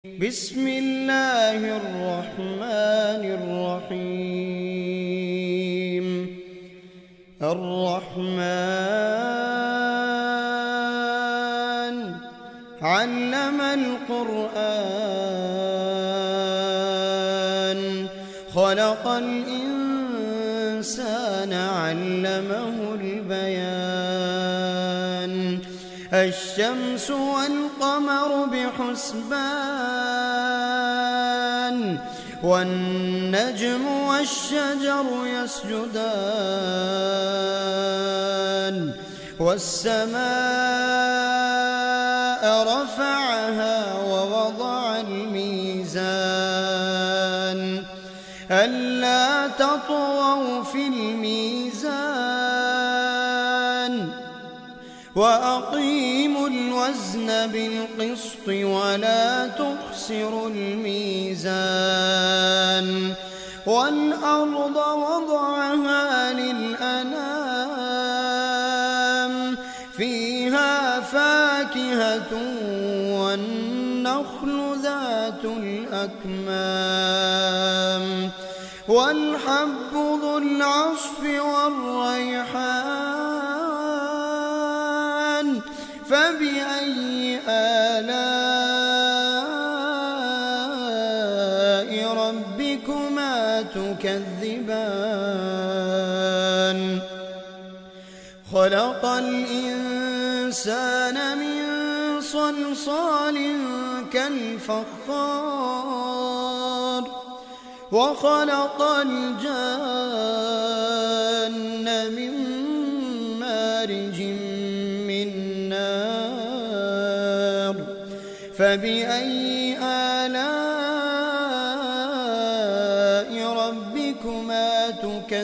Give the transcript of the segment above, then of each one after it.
بسم الله الرحمن الرحيم. الرحمن علم القرآن خلق الإنسان علمه البيان. الشمس والقمر بحسبان والنجم والشجر يسجدان والسماء رفعها ووضع الميزان ألا تطغوا في الميزان وأقيموا الوزن بالقسط ولا تخسروا الميزان. والأرض وضعها للأنام فيها فاكهة والنخل ذات الأكمام والحب ذو العصف والريحان. فبأي آلاء ربكما تكذبان. خلق الإنسان من صلصال كالفخار وخلق الجان من مارج من نار. فبأي آلاء ربكما تكذبان.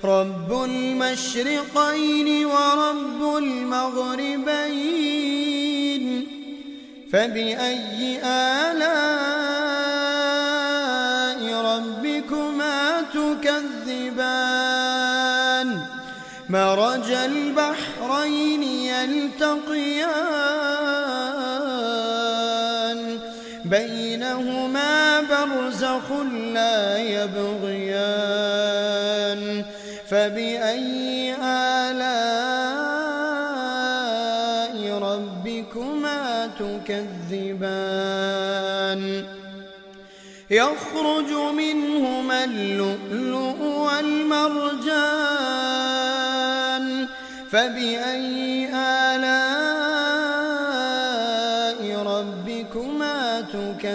رب المشرقين ورب المغربين. فبأي آلاء ربكما تكذبان. مرج البحرين يلتقيان بينهما برزخ لا يبغيان. فبأي آلاء ربكما تكذبان. يخرج منهما اللؤلؤ والمرجان. فبأي آلاء ربكما تكذبان.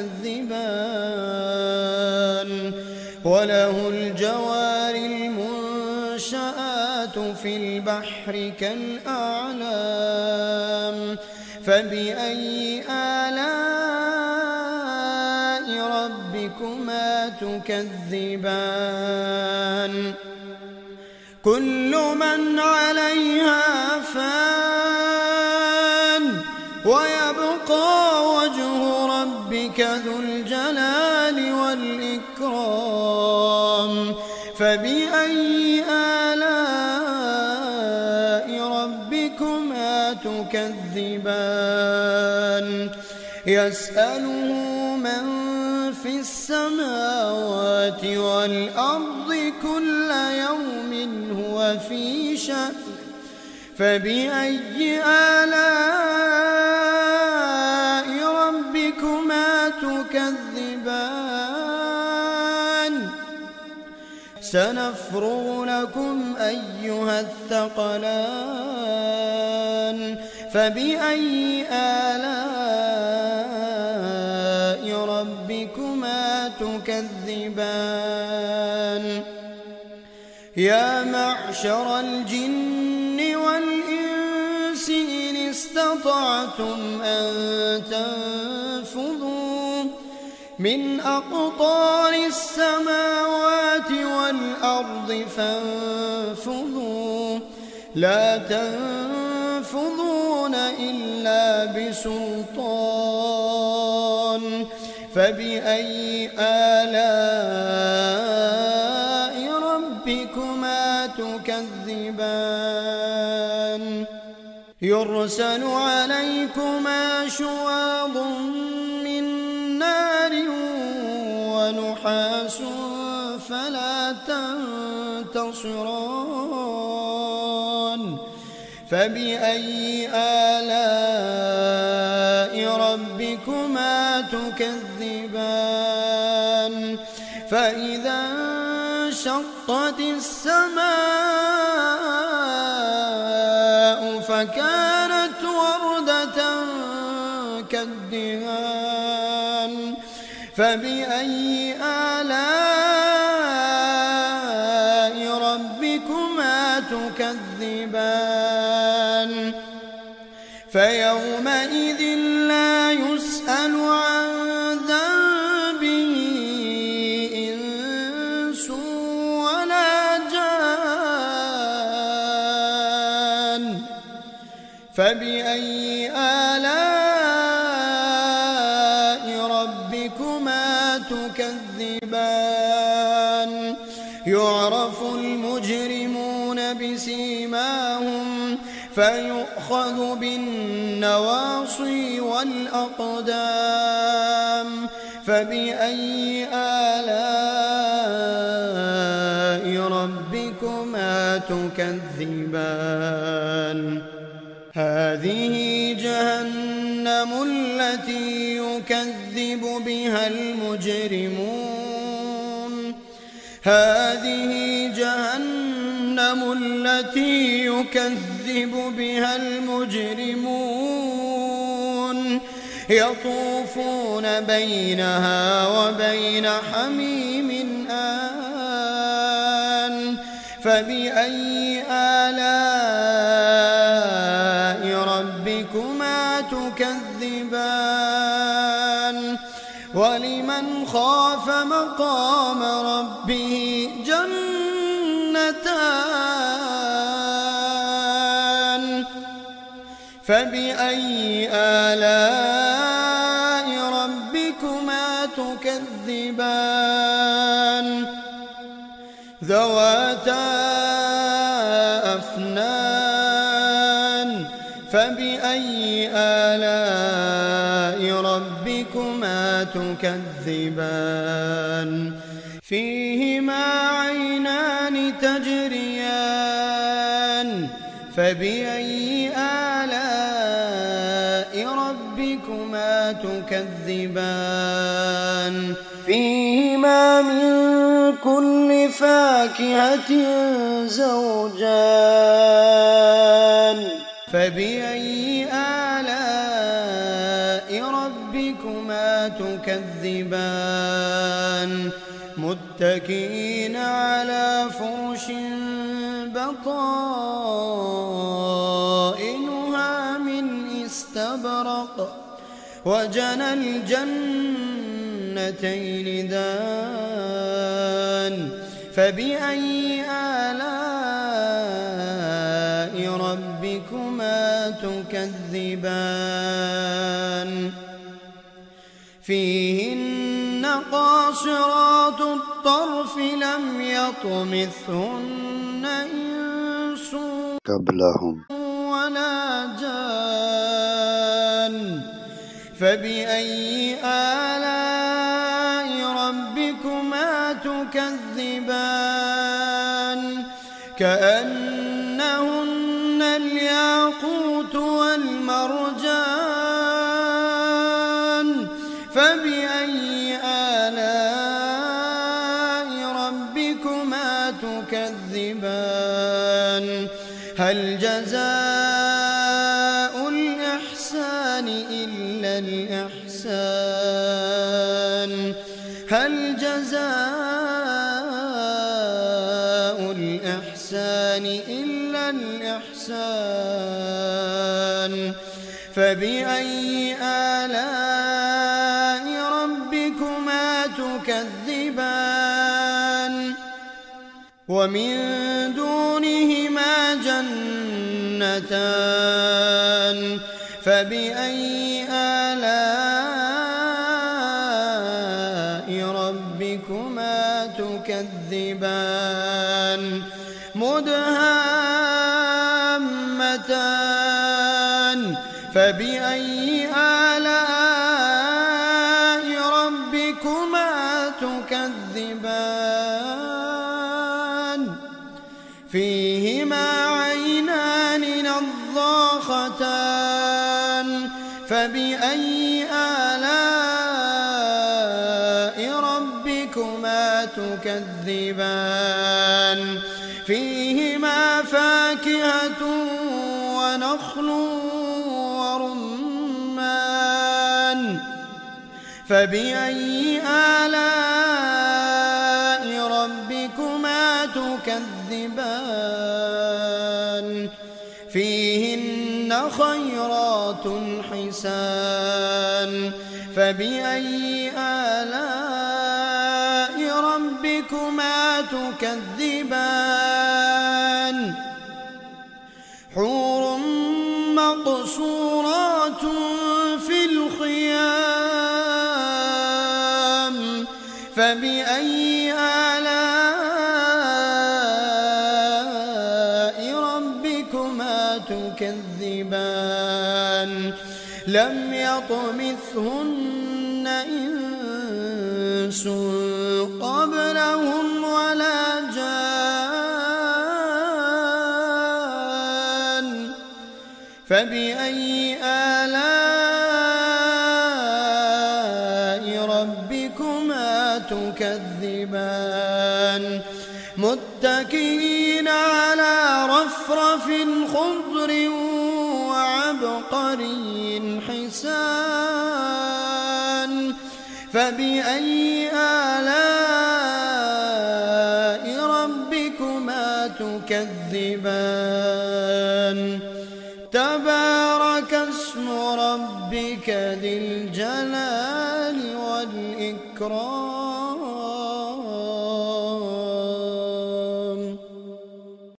وله الجوار المنشآت في البحر كالأعلام. فبأي آلاء ربكما تكذبان. كل من عليها فان ويبقى وجه ربك ذو الجلال والإكرام. فبأي آلاء ربكما تكذبان. يسأله من في السماوات والأرض كل يوم هو في شأن. فبأي آلاء ربكما تكذبان. سنفرغ لكم أيها الثقلان. فبأي آلاء ربكما تكذبان. يا معشر الجن والإنس إن استطعتم أن تنفذوا من أقطار السماوات والأرض فانفذوا لا تنفذون إلا بسلطان. فبأي آلاء ربكما تكذبان. يرسل عليكما شواظ من نار ونحاس فلا تنتصران فبأي آلاء ربكما تكذبان فإذا انشقت السماء فكانت وردة كالدهان فبأي آلاء ربكما تكذبان فيومئذ لا يسأل عن ذنبه إنس ولا جان فبأي آلاء ربكما تكذبان يعرف المجرمون بسيماهم فيؤخذ بالنواصي والأقدام فبأي آلاء ربكما تكذبان هذه جهنم التي يكذب بها المجرمون هذه جهنم التي يكذب بها المجرمون يطوفون بينها وبين حميم آن فبأي آلاء ربكما تكذبان ولمن خاف مقام ربه جنتان فبأي آلاء ربكما تكذبان ذواتا أفنان فبأي آلاء ربكما تكذبان فيهما عينان تجريان فبأي آلاء ربكما تكذبان فيهما من كل فاكهة زوجان فبأي آلاء ربكما تكذبان متكئين على فرش بطائنها من استبرق وجنى الجنتين دان فبأي آلاء ربكما تكذبان فيهن قاصرات الطرف لم يطمثهن إنس قبلهم ولا جان فبأي آلاء ربكما تكذبان كأنهن الياقوت والمرجان فبأي آلاء ربكما تكذبان هل جزاء الإحسان إلا الإحسان هل جزاء الإحسان إلا الإحسان فبأي آلاء ربكما تكذبان ومن دونهما جنتان فبأي آلاء ربكما تكذبان مدهامتان فبأي آلاء ربكما تكذبان فيهما عينان نضاختان فبأي آلاء ربكما تكذبان فيهما فاكهة ونخل ورمان فبأي آلاء ربكما تكذبان فيهن خيرات حسان فبأي آلاء ربكما تكذبان حور مقصورات في الخيام فبأي آلاء ربكما تكذبان لم يطمثهن إنس قبلهم ولا جان فبأي آلاء ربكما تكذبان متكئين على رفرف خضر وعبقري حسان فبأي آلاء ربكما تكذبان تبارك اسم ربك ذي الجلال والإكرام